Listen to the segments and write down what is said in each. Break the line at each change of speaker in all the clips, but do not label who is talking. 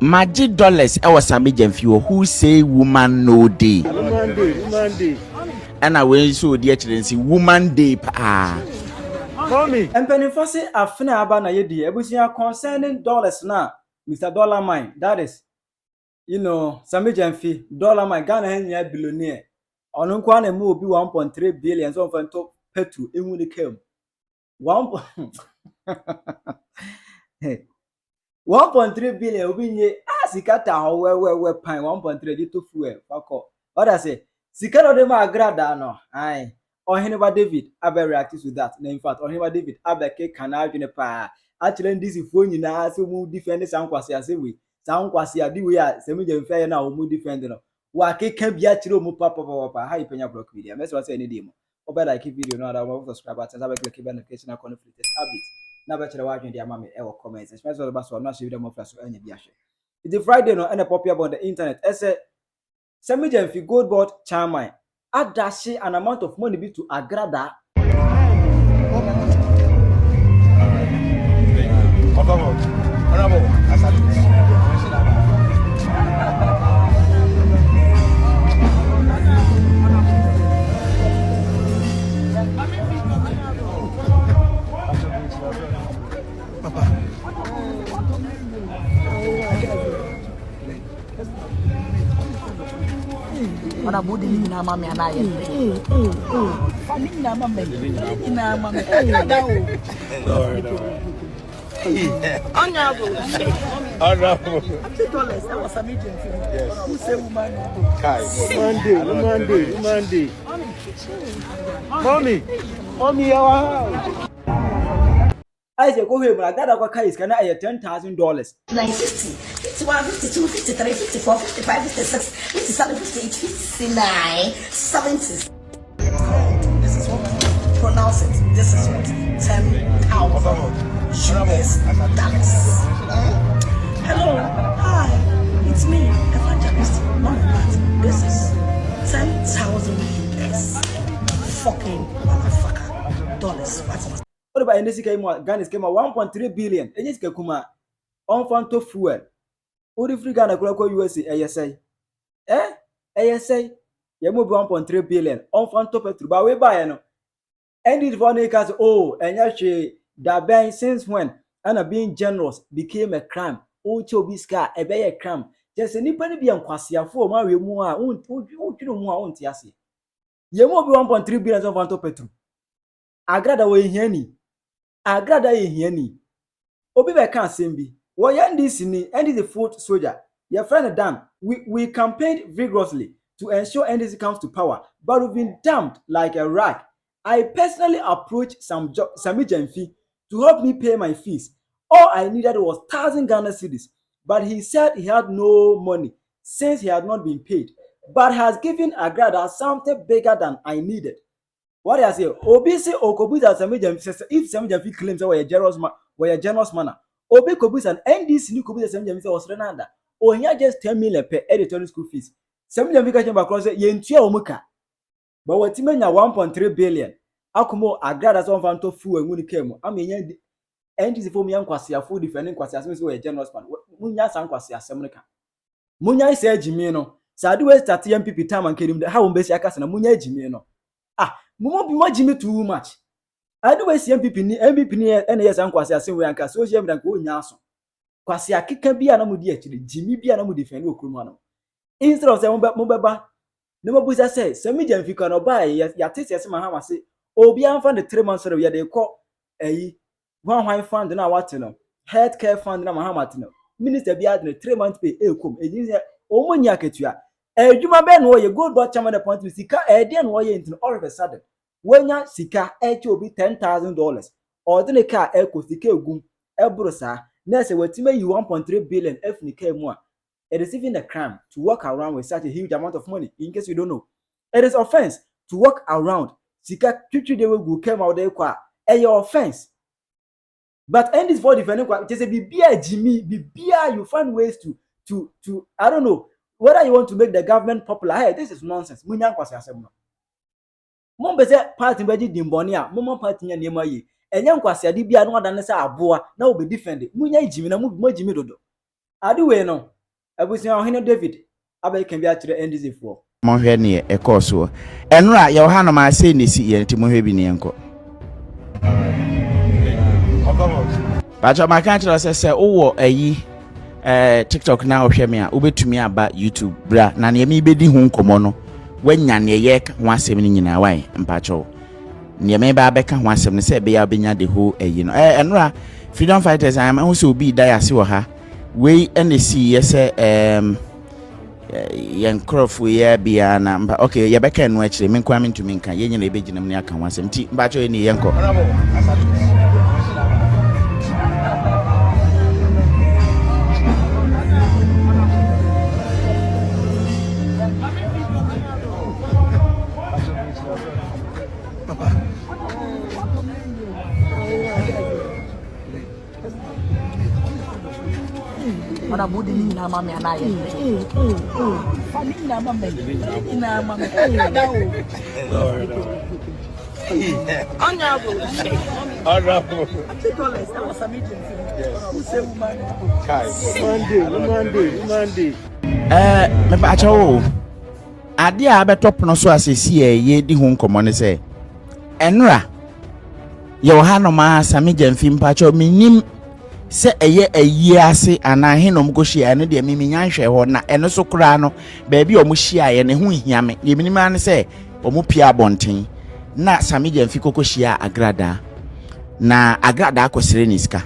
Magic dollars I was Sammy Gyamfi who say woman no day.
Woman day.
And I will so dear children see woman day
Mommy. And Penny say afina aba na yedi. Ebusia concerning dollars na Mr. Dollar Mine. That is, Sammy Gyamfi, Dollar Mine, Ghana Henya billionaire. On Kwane mo be 1.3 billion so for top petrol in the came. 1.3 billion obi nye sikata ho we pan 1.3 di to fuel fakọ oda say sika no dey ma Agradaa no ai Ohene David abe react to that na in fact Ohene David abe ke kana adwene pa actually this ifo nyina so mu defend Sam Kwasia say we Sam Kwasia di we a Sammy Gyamfi na o mu defend no wa ke ka bia kire o mu papa hi Penyah block video me say any dey mo obe like video no other one subscribe button sabe click the notification icon for latest updates na be chere wa adwene dia ma me e wo comment especially about so na share video mo flash anya bia hwe it's Friday no and a popular on the internet say Sammy Gyamfi gold board chairman adashi an amount of money be to Agradaa.
Ona budi ni na mama anaye. Family na mama. Ni na mama. Honorable. $50. That was Sammy Gyamfi. Yes. Who say woman?
Monday. Mommy, our house. I say go here, but I got a car is can I $10,000.
50, 51, 52, 53, 54, 55, 56, 57, 58, 59, 70. This is what pronounce it. This is what 10,000 US dollars. Hello, hi, it's me, Evangelist Agradaa. This is 10,000 US fucking motherfucker dollars.
What about in this case? Ghana came 1.3 billion. And this kuma on fanto fuel. Odi free Ghana kula USA ASA. ASA. You move 1.3 billion on fanto petrol. But we buy no. And this one because and actually that buying since when and being generous became a crime. Ocho biska a be a crime. Just anybody be on Kwasia for my we mu a un tiasi. You move 1.3 billion on fanto petrol. Agradaa we hiani. Agradaa hiani. Obi be kan sembi. Wo yan this ni and the foot soldier. Your friend Dan, we campaigned vigorously to ensure NDC comes to power, but we've been dumped like a rag. I personally approached Sammy Gyamfi to help me pay my fees. All I needed was 1,000 Ghana cedis, but he said he had no money since he had not been paid, but has given Agradaa something bigger than I needed. What I say? Obi say Okobuza Sammy Gyamfi. If Sammy Gyamfi claims that we are generous manner, Obi Kobuza and NDC ni Kobuza Sammy Gyamfi was Renanda. Oh, here just 10 million per editorial school fees. Sammy Gyamfi came back and said, "Yentua omuka." But what you mean 1.3 billion? Akumo Agradaa some fan to full and money came. I mean, NDC for me and Kwasia full defending Kwasia Smith we a generous man. Munya san Kwasia Semrika. Munya say Jimino. Sadu we start MPP time and kill him. How umbesi akasa na Munya Jimino. Mumo be more Jimmy too much. I do see MPP ni NAS and Kwasia say we anka so shame dan ko nyaso. Kwasia kika bia na mudi akire Jimmy bia na mudi defend okruma no. Instead of say mo beba no busa say Sammy Gyamfi kan oba ya tese se mahama say obi anfa the 3 months we dey call one fund na what no healthcare fund na mahama no minister bia the 3 months pay ekom ejin say omonya ketua edwuma be no ye gold bot chairman appointment sika dey no ye into all of a sudden wenya sika eche obi $10,000 or the car sika egum ebro sa na say watime yi 1.3 billion FNK mu a it is even a crime to walk around with such a huge amount of money. In case you don't know, it is offense to walk around sika twitwi de we came out there kwa your offense. But end this for defending kwa just bibia Jimmy bibia you find ways to I don't know whether you want to make the government popular. Hey, this is nonsense. Munya kwase asem no. Mo be say party be di mboni a mo party nya niema yi. Enya kwase ade bia no adan say aboa na wo be defend. Munya Jimmy na mo Jimmy dodo. Aduwe no. Abusia Ohene David. Abe can be actually NDC for.
Monhwe ne e course so. Enra ye ha no ma say ne si ye nti monhwe bi ne enko. Bacha ma kan tell say wo ayi TikTok na ohwe me a obetumi aba YouTube bra na ne me bedi hu nkomo no wanya ne ye ho asem ni nyina wan mpacho. Ne me ba beka ho asem ne say be ya benya the whole ayi no. Enra freedom fighters am who so be die ase wo ha. We NC yes yen crofo ye bia na mba okay ye beka no akire me kwa me ntumi nka ye nyina ebeginam ne aka ho asem ti mba cho ni ye nko.
Ona budi ni na mama anaye. Family na mama. Ina mama. Honorable. Honorable. That was Sammy Gyamfi. Who say woman? Monday.
Me ba chawo. Ade a betop no so asesi ye di hu nkomo ne se. Enra. Ye wo ha no ma Sammy Gyamfi mpa chawo minim se eye ase ana henom go hia ne de miminya nhwe ho na eno so kura no ba bi omo hia ye ne ho hia me ye minima ne se omo pia bonten na Sammy Gyamfi koko hia Agradaa na Agradaa akosere ni sika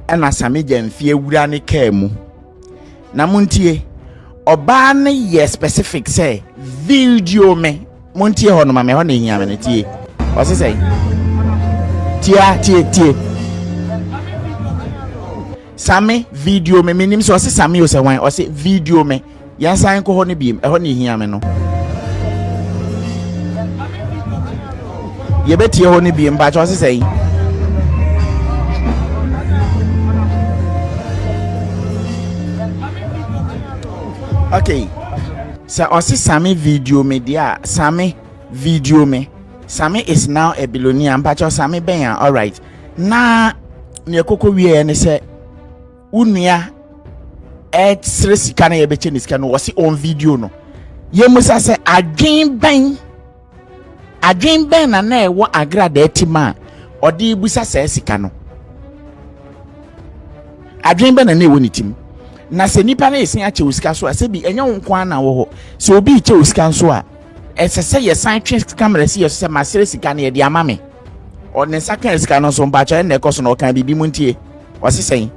ena Sammy Gyamfi ewura ne ka mu na muntie oba ne ye specific say video me muntie ho no ma me ho ne hia me ne tie o se say tie Sammy video me minim so se Sammy o se wan o se video me yansan ko ho ne biem e ho ne hia me no ye betie ho ne biem ba cho se sei okay so o se Sammy video me dia Sammy video me Sammy is now a billionaire ba cho Sammy ben all right na ne kokko wie ne se unia sere sika na ye beche ni sika no wasi on video no ye musa se adwen ben na ewo Agradaa etima odi busa se sika no adwen ben na ewo ni tim na se nipa na esin ache usika so ase bi enya wonkwa na wo ho se obi che usika so a esese ye san twe camera si ye se ma sere sika na ye di amame o ne saka sika no so mba cha na ekoso na o kan bibi muntie wasi sen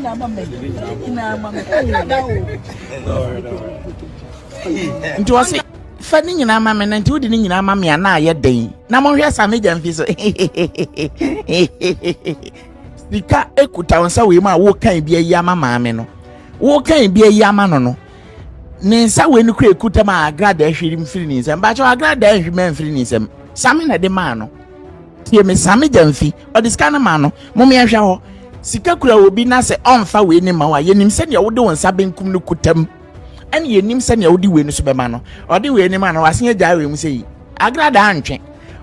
Ina mama.
Nti wasi fa ni nyina mama na nti odi ni nyina mama ya na aye den na mo hwe Sammy Gyamfi so sika ekuta wonsa we ma wo kan bia yi ama maame no wo kan bia yi ama no ne nsa we ni kura ekuta ma Agradaa hwiri mfiri ni nsem ba cho Agradaa hwiri mfiri ni nsem Sammy na de ma no tie me Sammy Gyamfi odi sika na ma no mo me hwe ho sika kura obi na se onfa we ni ma wa yenim se ne wode wonsa benkum no kutam ene yenim se ne wode we ni so be ma no ode we ni ma no wasen agya we mu se yi Agradaa antwe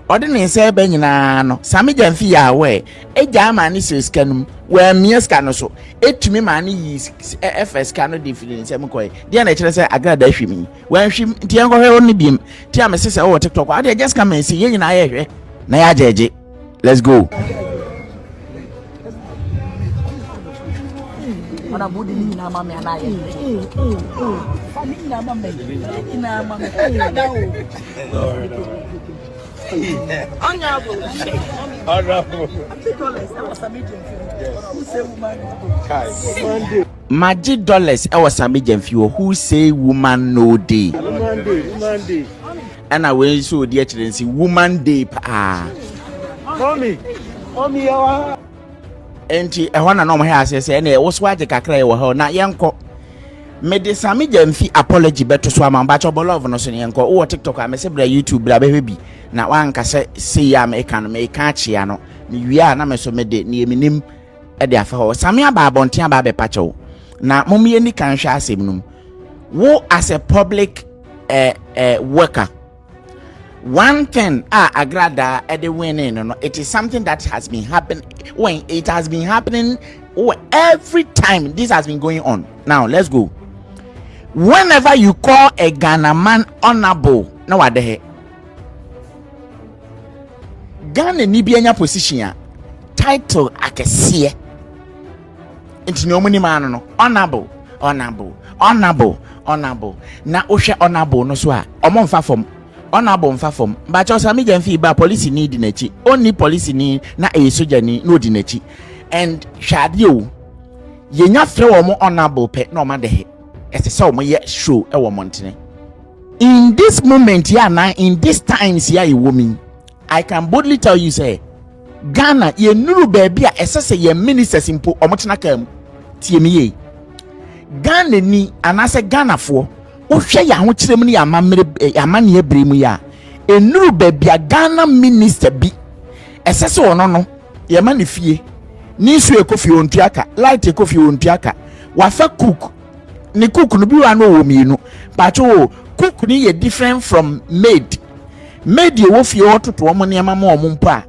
ode ne nsa be nyina no Sammy Gyamfi ya we agya ma ni se sika num we mia sika no so etumi ma ni yi FS ka no define se mkoy dia na kire se Agradaa hwimi we hwim ntia nkɔ hwe woni biem tia me se wo TikTok ade just come and see ye nyina ye hwe na ya jeje let's go.
Ona budi ni na mama anaye. Family na mama. Ina mama. Honorable. That was Sammy Gyamfi. Who say woman?
Maji dollars e was Sammy Gyamfi who say woman no day.
Woman day.
And I will so dear children see woman day pa.
Mommy yawa.
Enti e wana no mo ha asese na e wo so age kakra e wo ha na yenko me de Sammy Gyamfi apology beto so ama ba cho love no so yenko wo TikTok a me se bra YouTube bra be bi na wanka se ya me kan me ka chia no me wi na me so me de ne eminim e de afa ho Sammy aba abonten aba be pacho na momye ni kan hwa asem num wo as a public worker. One thing Agradaa the winning no, it is something that has been happening when it has been happening every time this has been going on. Now let's go. Whenever you call a Ghana man honorable, now what the heck? Ghana ni bienya position title akesie. Inti no muni man no honorable. Na ohwe honorable no so a omo mfa fom. Honorable mfa fom. Ba cho Sammy Gyamfi ba police ni di nachi. Only police ni na e soja ni no di nachi. And shadio yenya fre wo mo honorable pe na o ma de he. Ese so mo ye show e wo montene. In this moment here now, in these times here a woman, I can boldly tell you say Ghana ye nuru baby a ese ye ministers impo omotena kam tie me ye. Ghana ni anase Ghana fo wohwe ya ho kirem ni amane ebremu ya enuru baby a Ghana minister bi ese se wono no ye ma ne fie ni su ekofi ontuaka light ekofi ontuaka wa fa cook ni cook no bi wa no wo mienu pacho cook ni ye different from maid ye wo fie ototo omo ne ma ma omo mpo a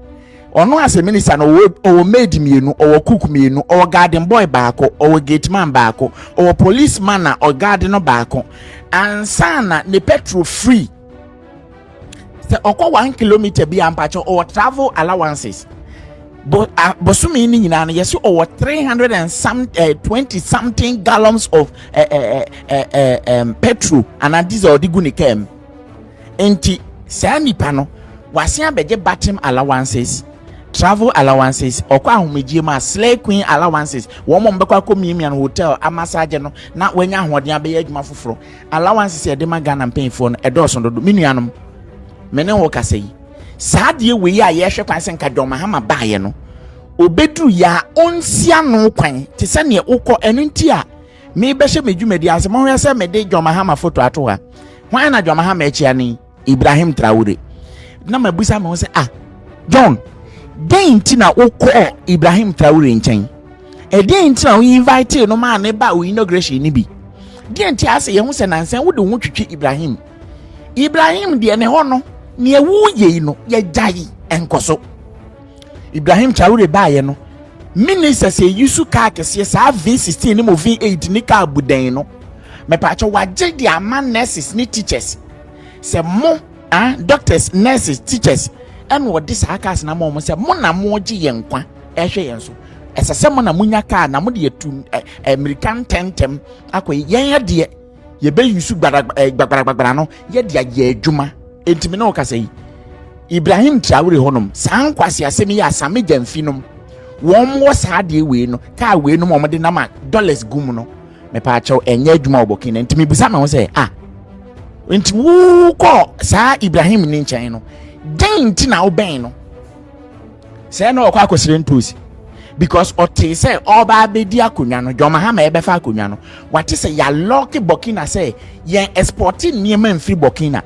ono ase minister no o maid mienu o cook mienu o garden boy baako o gate man baako o policeman na o garden no baako ansana ne petrol free se okwa 1 kilometer bi ampacho o travel allowances but bosumi ni nyina na yeso o 320 something gallons of petrol and diesel digu ni kem enti sani pano wase abeje batim allowances, travel allowances, okwa ahomegie ma slay queen allowances, wo mo mbekwa komimian hotel amasaje no na wanya ahoden abeya adwuma foforo allowances e de ma Ghana mpanyfo no edoso dodo minuanom mene wo kasei saade we ya ye hwe kwan senka doma hama baaye no obedru ya onsia no kwan te se ne ukọ enu nti a me behye medwumadi ase mo hwe se mede doma hama photo ato ha hwan na doma hama echi ani Ibrahim Traore na mabusa me se John den ti na ukọ Ibrahim Traore nchen den ti na we invite no ma ne ba we inauguration ni bi den ti ase ye hu se nansen wo de hu twitwi Ibrahim de ne ho no ne ewu ye no ye jai enkoso Ibrahim Traore baaye no minister say yusu ka kese sa V16 ni mo V8 ni ka budan no me pa cho waje di ama nurses ni teachers se mo doctors nurses teachers and what this hackers na mo se mo na mo gi ye nkwa ehwe yen so esese mo na munya ka na mo de etu American tentem akoy yen de ye be yusu gbagbara no ye de ye adwuma entimi na o ka sei Ibrahim Traore honom san Kwasia Sammy ya Sammy Gyamfi nom won wo sa de we no ka we no mo de na ma dollars gum no me pa chaw enye adwuma obokin entimi busa me ho say enti wo ko sa Ibrahim ni nchen no den ti na wo ben no say na okwa akosire ntosi because ote say oba bedi akonwa no joma ha ma ebe fa akonwa no wate say ya lock Burkina say yen exporting niema mfiri Burkina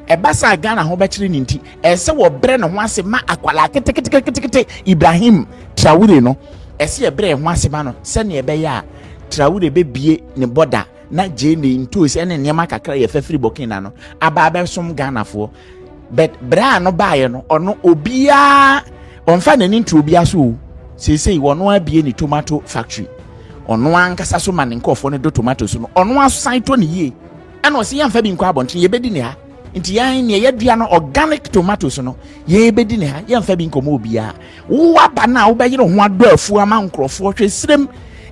ebasa Ghana ho bekire ni nti ese wo bre no ho ase ma akwala ketekete Ibrahim Traore no ese ye bre ho ase ma no se ne ebe ya Traore bebie ne border na jene ntosi ene niema kakra ye fafiri Burkina no aba be som Ghana fo but bra no baaye no ono obia onfa na ni ntro obia so sei wono abie ni tomato factory ono ankasa so ma ne nkofo ne do tomatoes no ono asan to ne ye ana o se yamfa bi nkwa abonten ye bedi ne ha nti yan ne ye dua no organic tomatoes no ye bedi ne ha yamfa bi nkomo obia wo aba na wo be yire ho ado afu ama nkrofo hwe srem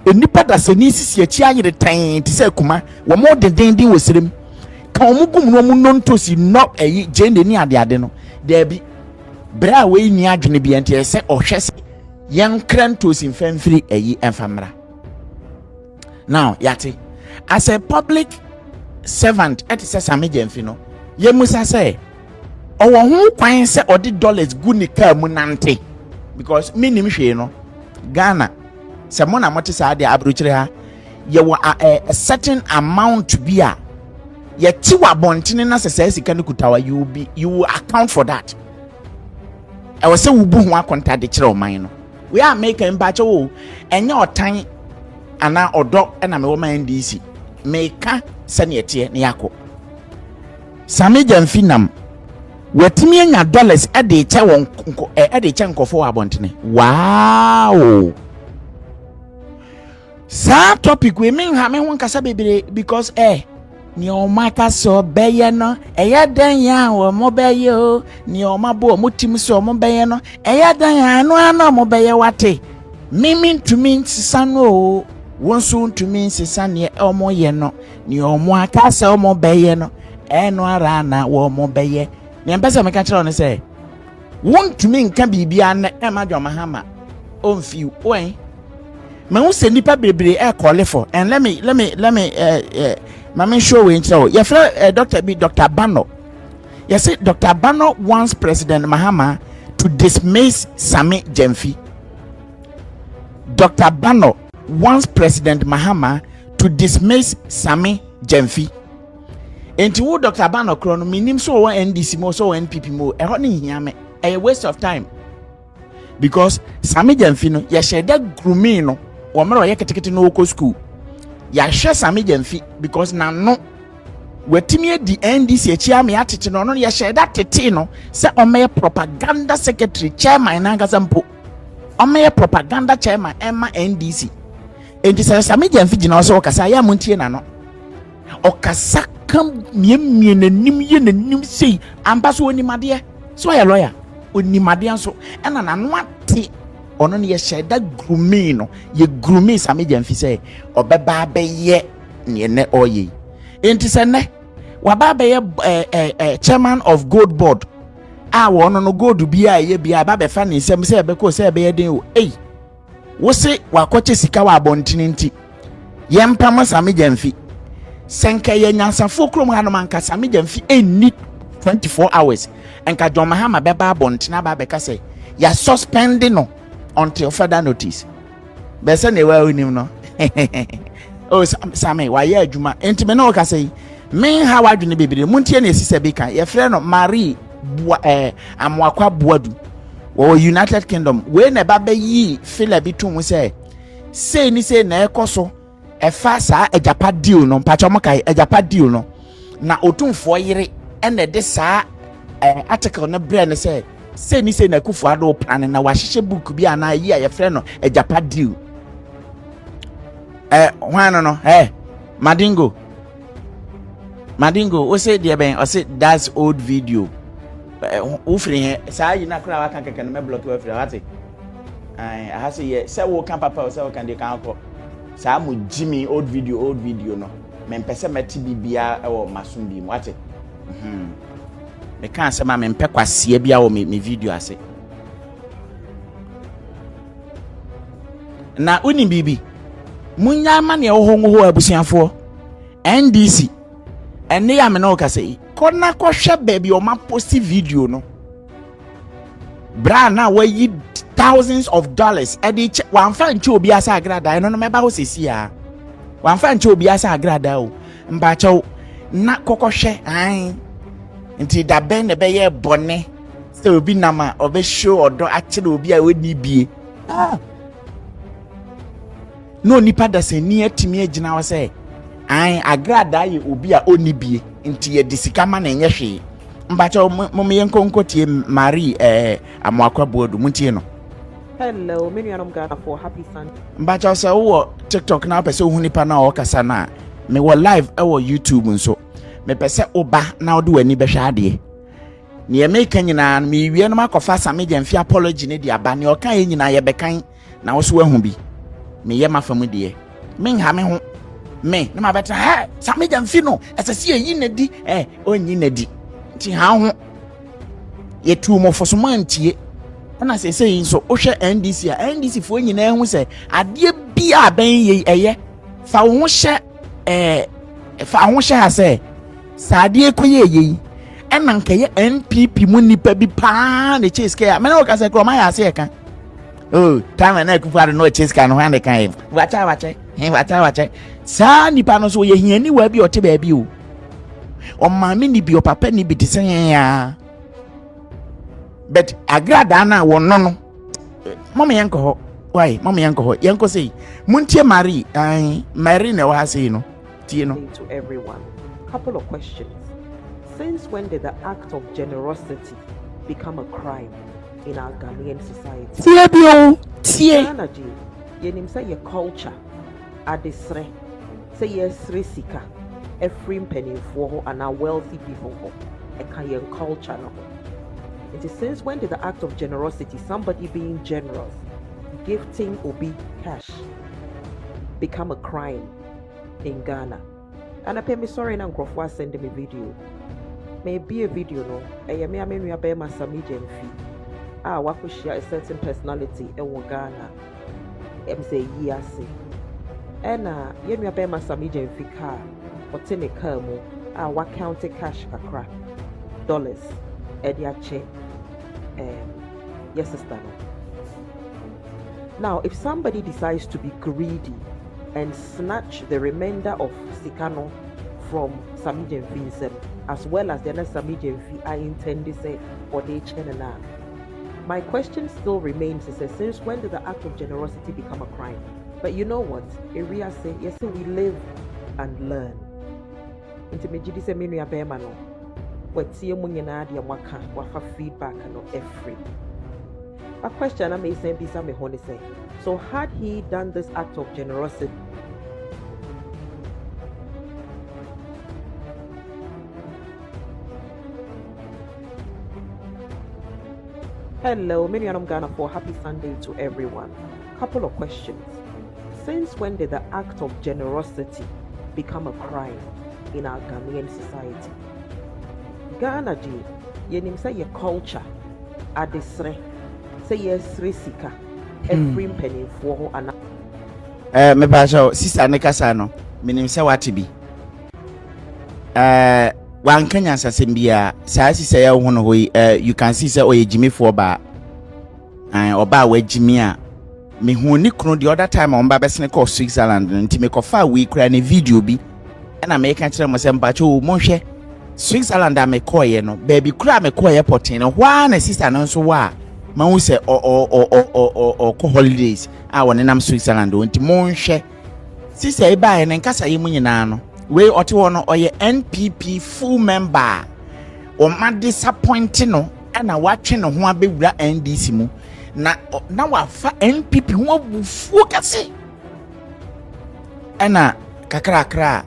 enipa da se ni sisi achi ayire tan ti se kuma wo mo denden wo srem ka omugum no mu nontosi no jende ni ade no da bi bra we ni adwene bi ente se ohwe se yen krantosi mfamfiri enfamra. Now yate as a public servant et se Sammy Gyamfi no ye musa say owo hu kwan se odi dollars gu ni ka mu nante because minim hwe no Ghana se mo na mote sa de abrochire ha ye wo a certain amount bi a ye ti wa bontene na se sika ne kutawa you will account for that e wo se wo bu ho akonta de kire o man no we are making bacho wo enye otan ana odo na me wo man DC meka se ne ete ne yakọ Sammy Gyamfi nam watimi anya dollars e de che won e de che nkofo abontene wow Sa topic we mean ha me ho nkasa bebere because ni o maka so beye no eya dan ya wo mo beye o ni o mabo mo tim so mo beye no eya dan ya anu mo beye wate mimi to me sisano o wonso to me sisane e mo ye no ni o mo aka so mo beye no no ara na wo mo beye ni empesa me ka kire on say won to me nka bibia na e ma dwo mahama on fi wen me who say nipa bebre call for and let me mama show we intro your friend Dr. Bano. You see Dr. Bano wants President Mahama to dismiss Sammy Gyamfi. Dr. Bano wants President Mahama to dismiss Sammy Gyamfi. Enti wo Dr. Bano krono minim so wo NDC mo so NPP mo e ho ne hia me a waste of time because Sammy Gyamfi no ye share that grooming no wo mero ye ketekete no ko school ya hwe Sammy Gyamfi because na no watimi di NDC achia me atete no ya share that tete no se o me propaganda secretary chairman na ngasa mpo o me propaganda chairman Emma NDC enti se Sammy Gyamfi gina so kasa ya montie na no o kasa kam miemie nanim ye nanim sei ambaso onimade so ya lawyer onimade so ena na no ate ono ne ye share that grooming no ye grooming Sammy Gyamfi say obeba be ye ne ne oye enti se ne waba be ye chairman of gold board wono no gold bia ye bia ba be fa ne nsem say be ko say be ye den o wo se wakoche sika wa abontini nti ye mpam Sammy Gyamfi senka ye nyansafo krom ha no manka Sammy Gyamfi enni 24 hours enka John Mahama be ba abontini ba be ka say ya suspending no until further notice. Bese ne wa onim no. Oh Sammy, why ye adwuma? Enti me no ka say, me ha wadwene bebere. Muntie na esise be kan. Ye frɛ no Marie Amwakwa Boadu. Wo United Kingdom. We na ba be yi fila bi tu mu say ni say na ekoso e fa sa ejapa deal no mpacho mo kai ejapa deal no. Na otumfo yere ene de sa article na brand say ni say na kufu ado plan na wahihye book bi ana yi a ye frɛ no ejapa deal hwan no Madingo o say there ben o say that's old video o free he sa yi na kra wa kan keke no me block we free wate I ha say ye say wo kan papa o say wo kan de kan akọ sa mo Jimmy old video no me mpese meti bibia e wo masom bi mo wate me kan se ma me mpe Kwasia bia wo me video ase na uni bibi munya ma ne ho abusiafo NDC ene ya me no ka sei kona ko hwe baby o ma post video no bra na wa yi thousands of dollars edi wan fa nche obi asa Agradaa no meba ho sesi a wan fa nche obi asa Agradaa o mba chew na kokohwe nti da ben ne be ye bone se obi nama obe show odo akire obi a woni bie no nipa da se ni atimi agina wo se Agradaa ye obi a oni bie nti ye disika ma na enye hwe mba chew mom ye nkonkotie Marie Amwakwa Boadu muntie no.
Hello, many of them for happy Sunday.
Mba chew se wo TikTok na pese hu nipa na o kasa na me wo live YouTube nso me pese oba na odo wani behwe ade ne ye make nyina me wie no makofa Sammy Gyamfi apology ne dia ba ne o kan ye nyina ye bekan na wo so ahu bi me ye mafam de me nha me ho me na ma beta Sammy Gyamfi no asase yi na di onyi na di ti ha ho ye tu mo foso mantie na se nso o hwe NDC fo nyina hu se ade bia ben ye eye fa wo ho hye fa ho hye ha se Sadie koye enanka ye NPP mu nipa bi pa ne chase ka me na o ka se kroma ya se ka time na kufa no chase ka no hande kan wacha sa nipa no so ye hiani wa bi o te ba bi o maami ni bi o papa ni bi te sen ya but Agradaa na wo no mama yanko ho why mama yanko ho yanko say muntie Marie na wa say no tie no
to everyone. Couple of questions. Since when did the act of generosity become a crime in our Ghanaian society?
Tie.
Yenim say your culture adesre. Say yes, resika. Every penny for and our wealthy people. A Kayan culture. It is since when did the act of generosity, somebody being generous, gifting Obi cash, become a crime in Ghana? And I pay me sorry now, Grofwa sending me video. Maybe a video no. I may have Sammy Gyamfi. Wako share a certain personality in Ghana. I'm say yes. And you may have Sammy Gyamfi car. What's in a car mo? What county cash kakra dollars. Ediache. Yes, sister. Now, if somebody decides to be greedy and snatch the remainder of Sikano from Sammy Gyamfi, as well as the other Sammy Gyamfi, I intend to say, or they chenana. My question still remains: is since when did the act of generosity become a crime? But you know what? Area say, yes, we live and learn. Intimate say, many a bear no. What see a munyanadi and waka, wafa feedback and every. A question I may say, be some honey say. So, had he done this act of generosity? Hello, Miriam Ghana for happy Sunday to everyone. Couple of questions. Since when did the act of generosity become a crime in our Ghanaian society? Ghana ji, yenim say your culture, adesre, say yes resika, every penny for an.
Me pasha sister Nekasano, minim say what be. One Kenya sasembia, sa say ya hono hoyi, you can see say oye Jimmy for ba, oba we Jimmy a. Me hu ni kunu the other time on ba besne ko Switzerland, nti me ko fa we kura ne video bi, na me kan kire mo say mpacho mo hwe. Switzerland a me koye no baby kura me koye airport no wa na sister no so wa ma hu se o ko holidays a won nam Switzerland nti mo nhwe sister e ba ne nkasa yi mu nyina no we ote wo no oye NPP full member o ma disappoint no na wa twe no ho abewura NDC mu na wa fa NPP ho abufu kase na kakrakra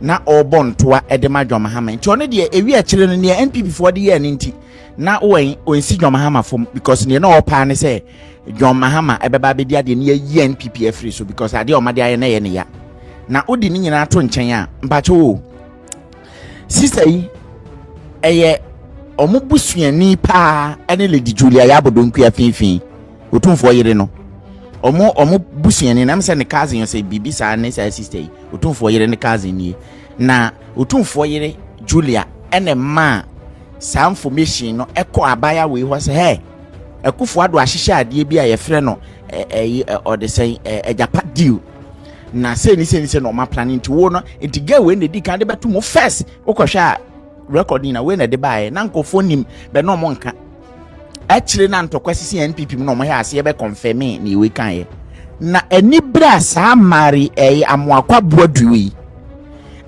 na obontoa edema dwomahama nti one de ewi akire no ne NPP for de ye nti na onsi dwomahama fom because ne na opa ne say dwomahama ebeba be dia de ne yi NPP free so because ade o ma de aye na ye ne ya na odi ni nyina to nchen a mpacho sister yi eye omubusuani pa ene Lady Julia ya bodonku afinfin otumfo yire no omo busuani na mse ne cousin yo say bibi sa ne say sister yi otumfo yire ne cousin ni na otumfo yire Julia ene ma sa information no eko abaya we ho say hey ekufo ado ahihye ade bi a ye frɛ no or the say ejapa deal na say ni no ma planning to wo no entiga we ne di kan de beto mo first okohwa recording na we na de bae na nkofo nim be no mo nka akire na ntokwasisi NPP no mo hia ase be confirm ni we kan ye na ani bra sa mari amoakwa boaduwi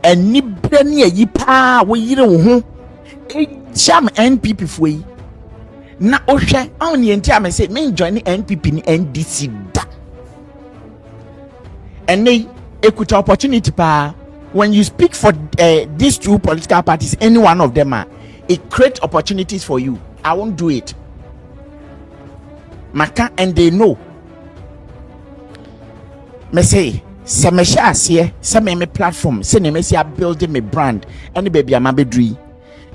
ani bra ne yi pa wo yire wo ho jam NPP foi na ohwe on ye ntia me say me join NPP ni NDC da and they equity opportunity pa when you speak for these two political parties, any one of them it creates opportunities for you. I won't do it maka and they know me say se me sha ase se me platform se ne me see building me brand any baby am abedri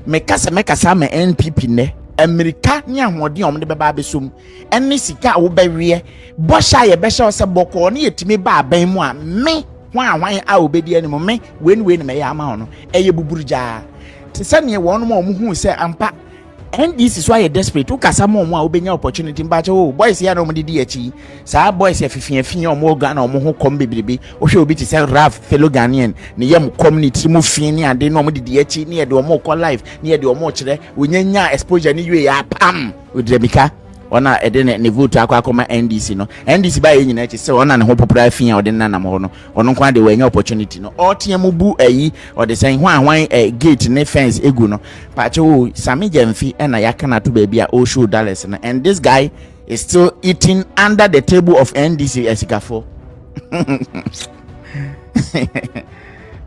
me kasa me NPP ne America ni ahode om de beba besum enne sika wo bewie bo sha ye be sha se boko ne yetimi ba aban mu a me hwan a obedi ani mo me we ne me ya ama no eye buburuja te se ne won mo hu se ampa NDC so are desperate ukasa mo a obenya opportunity mba che oh boys ya no mo didi achi sa boys ya fifiafin o mo ga na o mo ho kom bebrebe o hwe obi ti se Raf fellow Ghanaian ne yam community mu fin ni ade no mo didi achi ne ye de o mo call live ne ye de o mo kire onyanya exposure ni yue ya pam odremika ona ede ne vote akwa NDC no NDC ba ye nyina achi se ona ne ho popular fin o de nanam ho no ono kwa de wenya opportunity no o tie mu bu ayi o de sen hwan gate ne fence egu no pa che o Sammy Gyamfi na yakana to baby a show dollars and this guy is still eating under the table of NDC esikafo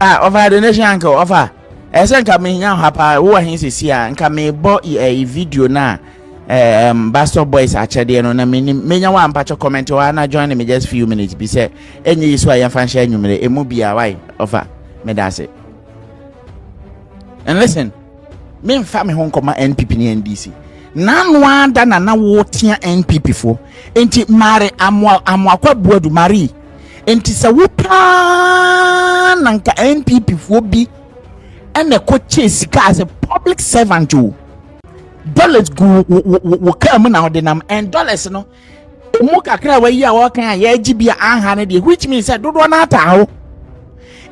Offer donation uncle offer. Nka me nya hapa wo ahin sisi a nka me bo video na Bastard Boys achede no na me nya wa mpacho comment wa na join me just few minutes be say enye yiso a yemfa share nwumere emu bia why offer me da say. And listen, me mfa me ho nkoma NPP ni NDC na no ada na wo tia NPP fo enti mare amwa kwa buadu mari enti se wo pa na nka NPP fo bi ene ko chase ka as a public servant you dollars go wo come na odinam and dollars no mu kakra wa yi a wo kan ya gibia anha ne de which means say dodo na ata ho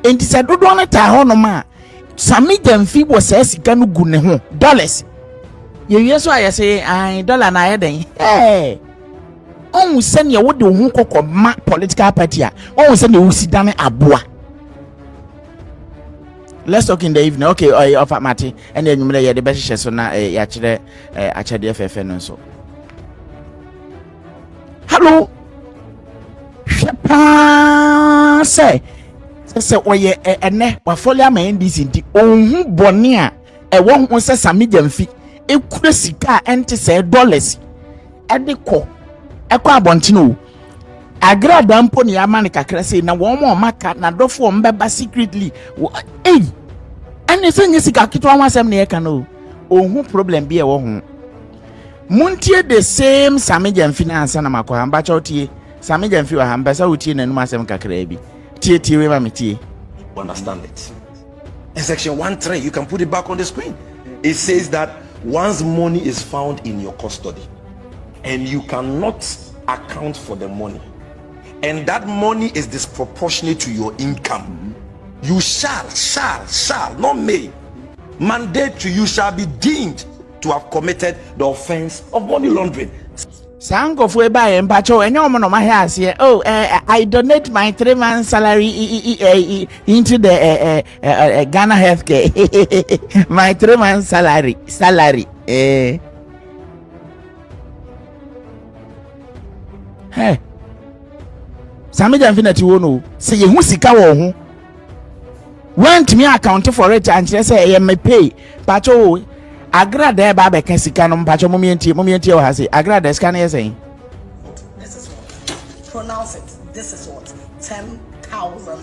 enti se dodo na ta ho no ma Sammy Gyamfi wo say sika no gu ne ho dollars ye so aye say ai dollar na ye den on se ne wo de ho kokoma political party a on se ne wo sidane aboa. Let's talk in the evening. Okay, offer Mati and then you may the best so na actually FFN and so. Hello. Shepa say oye ene wa folia ma NDC nti ohun boni a won ho se Sammy Gyamfi ekura sika ente say dollars e de ko ekwa abontino Agradaa mpo ne amane kakra sei na won mo maka na dofo mbeba secretly ane senye sika kitwa wasem ne yeka no ohun problem bi e wo ho muntie the same Sammy Gyamfi na ansa na makwa mba cha otie Sammy Gyamfi wa hamba sa otie na num asem kakra bi tie we ma metie.
Understand it. In section 1.3 you can put it back on the screen. It says that once money is found in your custody and you cannot account for the money and that money is disproportionate to your income, you shall, not may, mandate to you shall be deemed to have committed the offense of money laundering.
Sango fwe ba empacho enyo mo no ma here ase I donate my 3 months salary into the Ghana healthcare. My 3 months salary hey Sammy Gyamfi na ti wo no se ye hu sika wo ho went me account for it and say me pay pacho Agradaa ba be kan sika no pacho momientie o ha say Agradaa sika na ye say
This is what pronounce it. This is what $10,000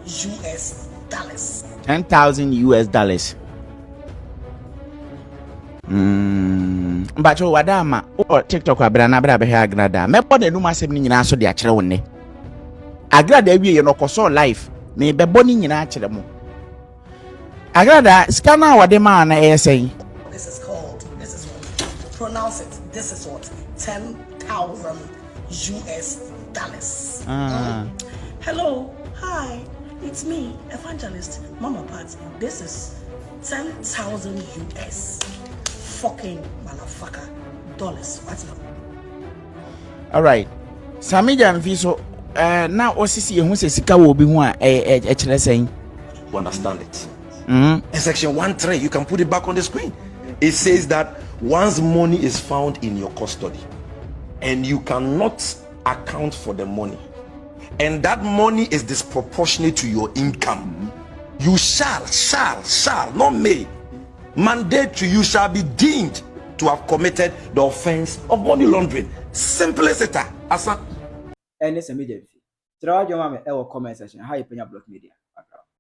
US.
$10,000 Mbacho wadama o TikTok abra na abra be ha Agradaa me po de num asem ni nyina so de akere wonne Agradaa wie ye no koso life me be boni nyina akere mo Agradaa sika na wade ma na e say
This is what pronounce it. This is what $10,000 US. Hello, hi, it's me, Evangelist Mama Pat. This is 10,000 US. Fucking motherfucker dollars. What's up?
All right, Sammy Gyamfi so now osisi ehun se sika wo bi hu a kire sen.
You understand it. In section 1.3 you can put it back on the screen. It says that once money is found in your custody and you cannot account for the money and that money is disproportionate to your income, you shall, not may, mandate to you shall be deemed to have committed the offense of money laundering. Simple as it. Asa.
Sammy Gyamfi. Try your mama comment section. How you Penyah Block Media.